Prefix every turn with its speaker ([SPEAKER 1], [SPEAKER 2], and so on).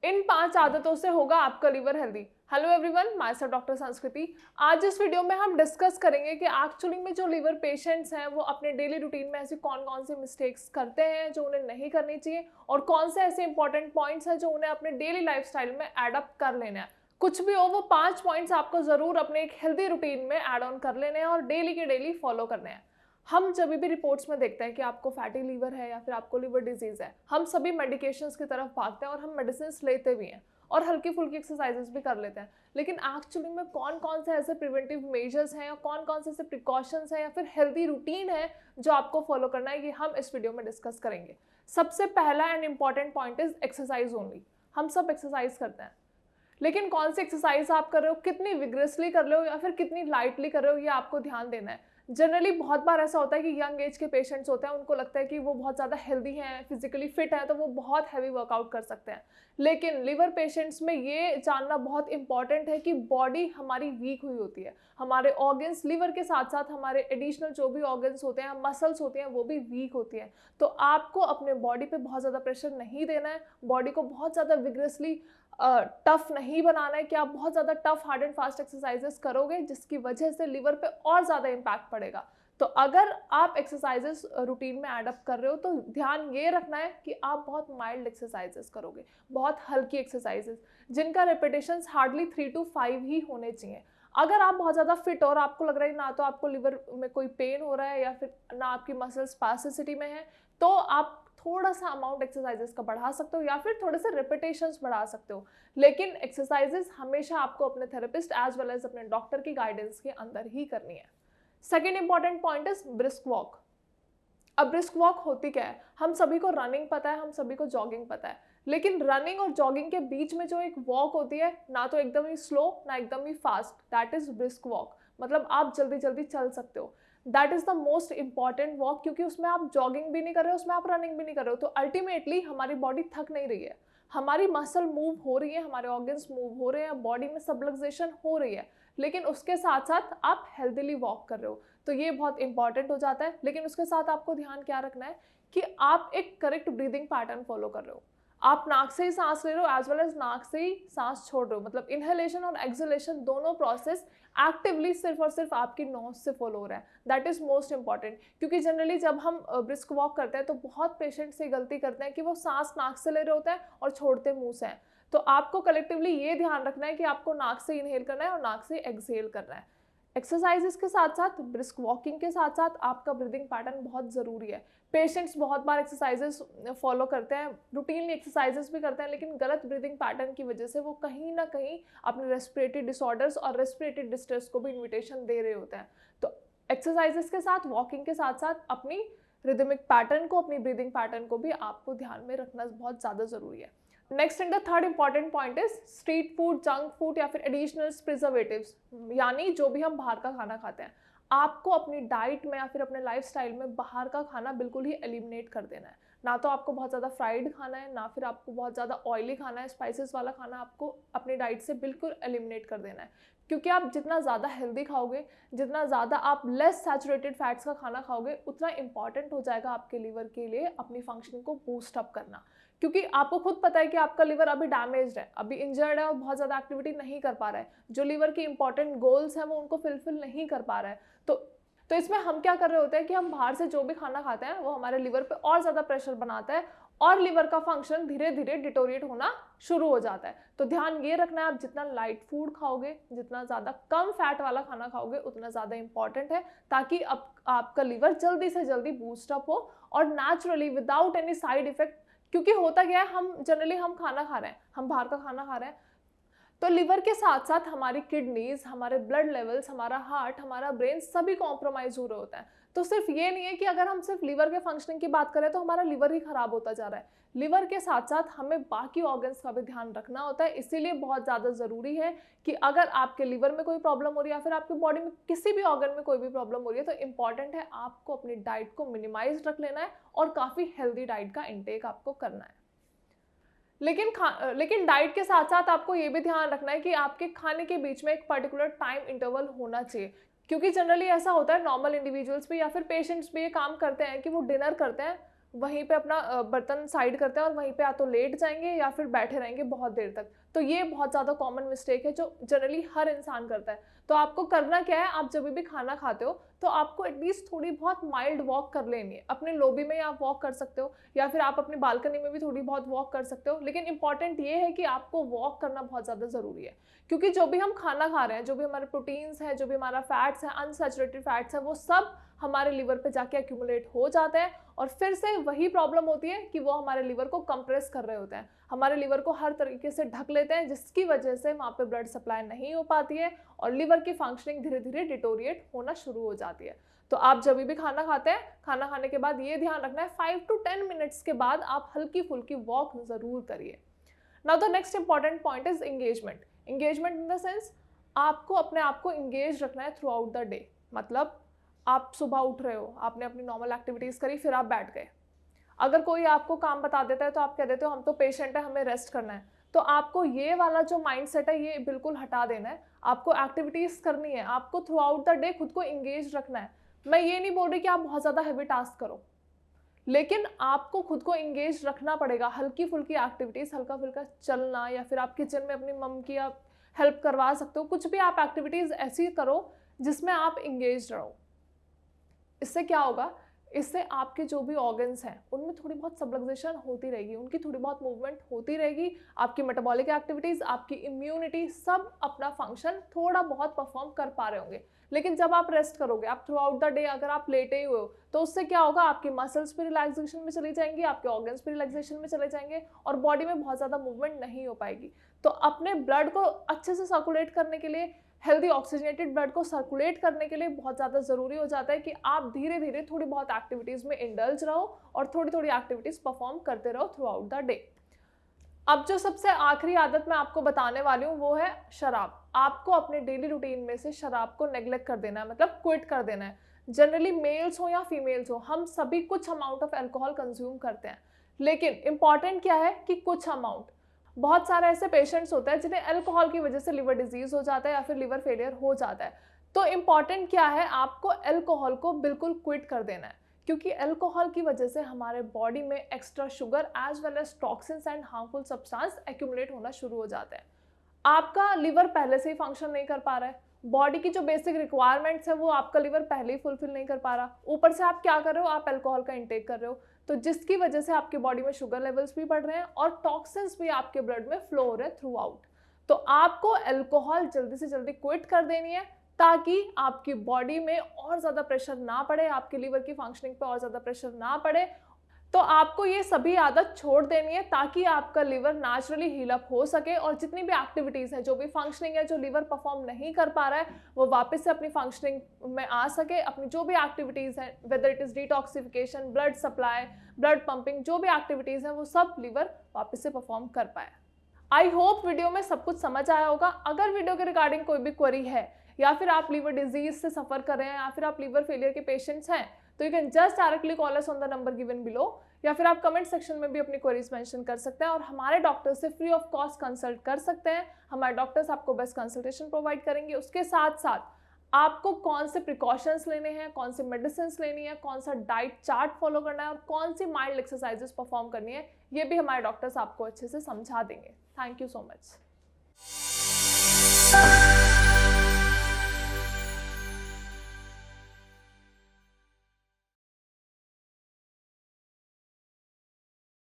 [SPEAKER 1] इन 5 आदतों से होगा आपका liver healthy. Hello everyone, my self doctor संस्कृति। आज इस वीडियो में हम डिस्कस करेंगे कि एक्चुअली में जो लिवर पेशेंट्स हैं वो अपने डेली रूटीन में ऐसी कौन कौन सी मिस्टेक्स करते हैं जो उन्हें नहीं करनी चाहिए, और कौन से ऐसे इंपॉर्टेंट पॉइंट्स हैं जो उन्हें अपने डेली लाइफस्टाइल में एडअप कर लेना है। कुछ भी हो, वो 5 पॉइंट्स आपको जरूर अपने एक हेल्दी रूटीन में एड ऑन कर लेने हैं और डेली के डेली फॉलो करने हैं। हम जब भी रिपोर्ट्स में देखते हैं कि आपको फैटी लीवर है या फिर आपको लीवर डिजीज है, हम सभी मेडिकेशंस की तरफ भागते हैं और हम मेडिसिन लेते भी हैं और हल्की फुल्की एक्सरसाइजेस भी कर लेते हैं। लेकिन एक्चुअली में कौन कौन से ऐसे प्रिवेंटिव मेजर्स हैं या कौन कौन से ऐसे प्रिकॉशंस हैं या फिर हेल्दी रूटीन है जो आपको फॉलो करना है, ये हम इस वीडियो में डिस्कस करेंगे। सबसे पहला and important point is exercise only. हम सब एक्सरसाइज करते हैं, लेकिन कौन सी एक्सरसाइज आप कर रहे हो, कितनी विग्रेसली कर रहे हो या फिर कितनी लाइटली कर रहे हो, ये आपको ध्यान देना है। जनरली बहुत बार ऐसा होता है कि यंग एज के पेशेंट्स होते हैं, उनको लगता है कि वो बहुत ज़्यादा हेल्दी हैं, फिजिकली फिट हैं, तो वो बहुत हैवी वर्कआउट कर सकते हैं। लेकिन लिवर पेशेंट्स में ये जानना बहुत इंपॉर्टेंट है कि बॉडी हमारी वीक हुई होती है। हमारे ऑर्गन्स, लिवर के साथ साथ हमारे एडिशनल जो भी ऑर्गन्स होते हैं, मसल्स होती हैं, वो भी वीक होती हैं। तो आपको अपने बॉडी पे बहुत ज़्यादा प्रेशर नहीं देना है, बॉडी को बहुत ज़्यादा विग्रेसली टफ नहीं बनाना है कि आप बहुत ज़्यादा tough hard and fast exercises करोगे जिसकी वजह से लिवर पे और ज़्यादा इम्पैक्ट पड़ेगा। तो अगर आप एक्सरसाइजेस रूटीन में एडअप कर रहे हो तो ध्यान ये रखना है कि आप बहुत माइल्ड एक्सरसाइजेस करोगे, बहुत हल्की एक्सरसाइजेस जिनका रेपिटेशंस हार्डली 3 to 5 ही होने चाहिए। अगर आप बहुत ज़्यादा फिट और आपको लग रहा है ना तो आपको लिवर में कोई पेन हो रहा है या फिर ना आपकी मसल्स स्पासिसिटी में है, तो आप थोड़ा सा अमाउंट एक्सरसाइजेस का बढ़ा सकते हो या फिर थोड़े से रिपीटेशंस बढ़ा सकते हो। लेकिन एक्सरसाइजेस हमेशा आपको अपने थेरेपिस्ट एज वेल एज अपने डॉक्टर की गाइडेंस के अंदर ही करनी है। Second important point is brisk walk. अब ब्रिस्क वॉक होती क्या है? हम सभी को रनिंग पता है, हम सभी को जॉगिंग पता है, लेकिन रनिंग और जॉगिंग के बीच में जो एक वॉक होती है, ना तो एकदम ही स्लो ना एकदम ही fast, that is brisk walk. मतलब आप जल्दी जल्दी चल सकते हो। That is the most important walk, क्योंकि उसमें आप जॉगिंग भी नहीं कर रहे हो, उसमें आप रनिंग भी नहीं कर रहे हो, तो अल्टीमेटली हमारी बॉडी थक नहीं रही है, हमारी मसल मूव हो रही है, हमारे ऑर्गन्स मूव हो रहे हैं, बॉडी में सबलक्सेशन हो रही है, लेकिन उसके साथ साथ आप हेल्दीली वॉक कर रहे हो। तो ये बहुत इंपॉर्टेंट हो जाता है। लेकिन उसके साथ आपको ध्यान क्या रखना है कि आप एक करेक्ट ब्रीदिंग पैटर्न फॉलो कर रहे हो। आप नाक से ही सांस ले रहे हो एज वेल एज नाक से ही सांस छोड़ रहे हो, मतलब इनहेलेशन और एक्सहेलेशन दोनों प्रोसेस एक्टिवली सिर्फ और सिर्फ आपकी नोज से फॉलो हो रहा है। दैट इज मोस्ट इंपॉर्टेंट, क्योंकि जनरली जब हम ब्रिस्क वॉक करते हैं तो बहुत पेशेंट्स ये गलती करते हैं कि वो सांस नाक से ले रहे होते हैं और छोड़ते मुंह से हैं। तो आपको कलेक्टिवली ये ध्यान रखना है कि आपको नाक से इनहेल करना है और नाक से एक्सहेल करना है। एक्सरसाइजेस के साथ साथ, ब्रिस्क वॉकिंग के साथ साथ आपका ब्रीदिंग पैटर्न बहुत ज़रूरी है। पेशेंट्स बहुत बार एक्सरसाइजेस फॉलो करते हैं, रूटीनली एक्सरसाइजेस भी करते हैं, लेकिन गलत ब्रीदिंग पैटर्न की वजह से वो कहीं ना कहीं अपने रेस्पिरेटरी डिसऑर्डर्स और रेस्पिरेटरी डिस्ट्रेस को भी इन्विटेशन दे रहे होते हैं। तो एक्सरसाइजेस के साथ, वॉकिंग के साथ साथ अपनी रिदमिक पैटर्न को, अपनी ब्रीदिंग पैटर्न को भी आपको ध्यान में रखना बहुत ज़्यादा ज़रूरी है। Next and the third important point is street food, junk food या फिर एडिशनल प्रिजर्वेटिव्स, यानी जो भी हम बाहर का खाना खाते हैं, आपको अपनी डाइट में या फिर अपने लाइफस्टाइल में बाहर का खाना बिल्कुल ही एलिमिनेट कर देना है। ना तो आपको बहुत ज़्यादा फ्राइड खाना है, ना फिर आपको बहुत ज़्यादा ऑयली खाना है, स्पाइसेस वाला खाना आपको अपनी डाइट से बिल्कुल एलिमिनेट कर देना है। क्योंकि आप जितना ज़्यादा हेल्दी खाओगे, जितना ज़्यादा आप लेस सैचुरेटेड फैट्स का खाना खाओगे, उतना इंपॉर्टेंट हो जाएगा आपके लिवर के लिए अपनी फंक्शनिंग को बूस्ट अप करना। क्योंकि आपको खुद पता है कि आपका लिवर अभी डैमेज्ड है, अभी इंजर्ड है और बहुत ज़्यादा एक्टिविटी नहीं कर पा रहा है, जो लिवर की इंपॉर्टेंट गोल्स हैं वो उनको फिलफिल नहीं कर पा रहा है। तो इसमें हम क्या कर रहे होते हैं कि हम बाहर से जो भी खाना खाते हैं वो हमारे लिवर पे और ज़्यादा प्रेशर बनाता है और लिवर का फंक्शन धीरे धीरे डिटोरिएट होना शुरू हो जाता है। तो ध्यान ये रखना है, आप जितना लाइट फूड खाओगे, जितना ज़्यादा कम फैट वाला खाना खाओगे, उतना ज़्यादा इंपॉर्टेंट है, ताकि अब आपका लिवर जल्दी से जल्दी बूस्टअप हो और naturally without any side effect. क्योंकि होता क्या है, हम जनरली हम खाना खा रहे हैं, हम बाहर का खाना खा रहे हैं, तो लिवर के साथ साथ हमारी किडनीज, हमारे ब्लड लेवल्स, हमारा हार्ट, हमारा ब्रेन सभी कॉम्प्रोमाइज हो रहे होता है। तो सिर्फ ये नहीं है कि अगर हम सिर्फ लिवर के फंक्शनिंग की बात करें तो हमारा लिवर ही खराब होता जा रहा है, लिवर के साथ साथ हमें बाकी ऑर्गन्स का भी ध्यान रखना होता है। इसीलिए बहुत ज़्यादा ज़रूरी है कि अगर आपके लिवर में कोई प्रॉब्लम हो रही है या फिर आपकी बॉडी में किसी भी ऑर्गन में कोई भी प्रॉब्लम हो रही है, तो इंपॉर्टेंट है आपको अपनी डाइट को मिनिमाइज रख लेना है और काफ़ी हेल्दी डाइट का इंटेक आपको करना है। लेकिन डाइट के साथ साथ आपको ये भी ध्यान रखना है कि आपके खाने के बीच में एक पर्टिकुलर टाइम इंटरवल होना चाहिए। क्योंकि जनरली ऐसा होता है, नॉर्मल इंडिविजुअल्स भी या फिर पेशेंट्स भी ये काम करते हैं कि वो डिनर करते हैं, वहीं पे अपना बर्तन साइड करते हैं और वहीं पे या तो लेट जाएंगे या फिर बैठे रहेंगे बहुत देर तक। तो ये बहुत ज़्यादा कॉमन मिस्टेक है जो जनरली हर इंसान करता है। तो आपको करना क्या है, आप जब भी खाना खाते हो तो आपको एटलीस्ट थोड़ी बहुत माइल्ड वॉक कर लेनी है। अपने लॉबी में आप वॉक कर सकते हो या फिर आप अपनी बालकनी में भी थोड़ी बहुत वॉक कर सकते हो। लेकिन इंपॉर्टेंट ये है कि आपको वॉक करना बहुत ज़्यादा ज़रूरी है, क्योंकि जो भी हम खाना खा रहे हैं, जो भी हमारे प्रोटीन्स हैं, जो भी हमारा फैट्स है, अनसैचुरेटेड फैट्स है, वो सब हमारे लिवर पे जाके एक्यूमुलेट हो जाते हैं और फिर से वही प्रॉब्लम होती है कि वो हमारे लिवर को कंप्रेस कर रहे होते हैं, हमारे लिवर को हर तरीके से ढक लेते हैं, जिसकी वजह से वहाँ पे ब्लड सप्लाई नहीं हो पाती है और लिवर की फंक्शनिंग धीरे धीरे डिटोरिएट होना शुरू हो जाती है। तो आप जब भी खाना खाते हैं, खाना खाने के बाद ये ध्यान रखना है 5 to 10 मिनट्स के बाद आप हल्की फुल्की वॉक जरूर करिए। Now the next important point is engagement. Engagement in the sense, आपको अपने आप को एंगेज रखना है थ्रू आउट द डे। मतलब आप सुबह उठ रहे हो, आपने अपनी नॉर्मल एक्टिविटीज़ करी, फिर आप बैठ गए। अगर कोई आपको काम बता देता है तो आप कह देते हो हम तो पेशेंट है, हमें रेस्ट करना है। तो आपको ये वाला जो माइंडसेट है ये बिल्कुल हटा देना है। आपको एक्टिविटीज़ करनी है, आपको थ्रू आउट द डे खुद को एंगेज रखना है। मैं ये नहीं बोल रही कि आप बहुत ज़्यादा हैवी टास्क करो, लेकिन आपको खुद को एंगेज रखना पड़ेगा। हल्की फुल्की एक्टिविटीज़, हल्का फुल्का चलना, या फिर आप किचन में अपनी मम की आप हेल्प करवा सकते हो। कुछ भी आप एक्टिविटीज़ ऐसी करो जिसमें आप एंगेज रहो। इससे क्या होगा, इससे आपके जो भी ऑर्गन्स हैं उनमें थोड़ी बहुत सबलक्सेशन होती रहेगी, उनकी थोड़ी बहुत मूवमेंट होती रहेगी। आपकी मेटाबॉलिक एक्टिविटीज़, आपकी इम्यूनिटी, सब अपना फंक्शन थोड़ा बहुत परफॉर्म कर पा रहे होंगे। लेकिन जब आप रेस्ट करोगे, आप थ्रू आउट द डे अगर आप लेटे हुए हो, तो उससे क्या होगा, आपकी मसल्स भी रिलैक्सेशन में चली जाएंगी, आपके ऑर्गन्स भी रिलैक्सेशन में चले जाएंगे और बॉडी में बहुत ज़्यादा मूवमेंट नहीं हो पाएगी। तो अपने ब्लड को अच्छे से सर्कुलेट करने के लिए, हेल्दी ऑक्सीजनेटेड ब्लड को सर्कुलेट करने के लिए बहुत ज़्यादा ज़रूरी हो जाता है कि आप धीरे धीरे थोड़ी बहुत एक्टिविटीज़ में इंडल्ज रहो और थोड़ी थोड़ी एक्टिविटीज़ परफॉर्म करते रहो थ्रू आउट द डे। अब जो सबसे आखिरी आदत मैं आपको बताने वाली हूँ वो है शराब। आपको अपने डेली रूटीन में से शराब को नेग्लेक्ट कर देना है, मतलब क्विट कर देना है। जनरली मेल्स हो या फीमेल्स हो, हम सभी कुछ अमाउंट ऑफ अल्कोहल कंज्यूम करते हैं, लेकिन इंपॉर्टेंट क्या है कि कुछ अमाउंट। बहुत सारे ऐसे पेशेंट्स होते हैं जिन्हें अल्कोहल की वजह से लिवर डिजीज हो जाता है या फिर लिवर फेलियर हो जाता है। तो इंपॉर्टेंट क्या है, आपको अल्कोहल को बिल्कुल क्विट कर देना है, क्योंकि अल्कोहल की वजह से हमारे बॉडी में extra sugar as well as toxins and harmful substance accumulate होना शुरू हो जाता है। आपका लिवर पहले से ही फंक्शन नहीं कर पा रहा है, बॉडी की जो बेसिक रिक्वायरमेंट्स है वो आपका लिवर पहले ही फुलफिल नहीं कर पा रहा, ऊपर से आप क्या कर रहे हो, आप अल्कोहल का इंटेक कर रहे हो, तो जिसकी वजह से आपकी बॉडी में शुगर लेवल्स भी बढ़ रहे हैं और टॉक्सिन्स भी आपके ब्लड में फ्लो हो रहे हैं थ्रू आउट। तो आपको अल्कोहल जल्दी से जल्दी क्विट कर देनी है, ताकि आपकी बॉडी में और ज़्यादा प्रेशर ना पड़े, आपके लिवर की फंक्शनिंग पे और ज़्यादा प्रेशर ना पड़े। तो आपको ये सभी आदत छोड़ देनी है ताकि आपका लिवर नेचुरली हील अप हो सके और जितनी भी एक्टिविटीज़ हैं, जो भी फंक्शनिंग है, जो लिवर परफॉर्म नहीं कर पा रहा है, वो वापस से अपनी फंक्शनिंग में आ सके। अपनी जो भी एक्टिविटीज़ हैं, whether it is detoxification, blood supply, blood pumping, जो भी एक्टिविटीज़ हैं वो सब लिवर वापस से परफॉर्म कर पाए। आई होप वीडियो में सब कुछ समझ आया होगा। अगर वीडियो के रिगार्डिंग कोई भी क्वेरी है, या फिर आप लीवर डिजीज से सफर कर रहे हैं, या फिर आप लीवर फेलियर के पेशेंट्स हैं, तो you can just directly call us on the number given below, या फिर आप कमेंट सेक्शन में भी अपनी क्वेरीज मेंशन कर सकते हैं और हमारे डॉक्टर से फ्री ऑफ कॉस्ट कंसल्ट कर सकते हैं। हमारे डॉक्टर्स आपको बेस्ट कंसल्टेशन प्रोवाइड करेंगे। उसके साथ साथ आपको कौन से प्रिकॉशंस लेने हैं, कौन सी मेडिसिन लेनी है, कौन सा डाइट चार्ट फॉलो करना है और कौन सी माइल्ड एक्सरसाइजेस परफॉर्म करनी है, ये भी हमारे डॉक्टर्स आपको अच्छे से समझा देंगे। Thank you so much.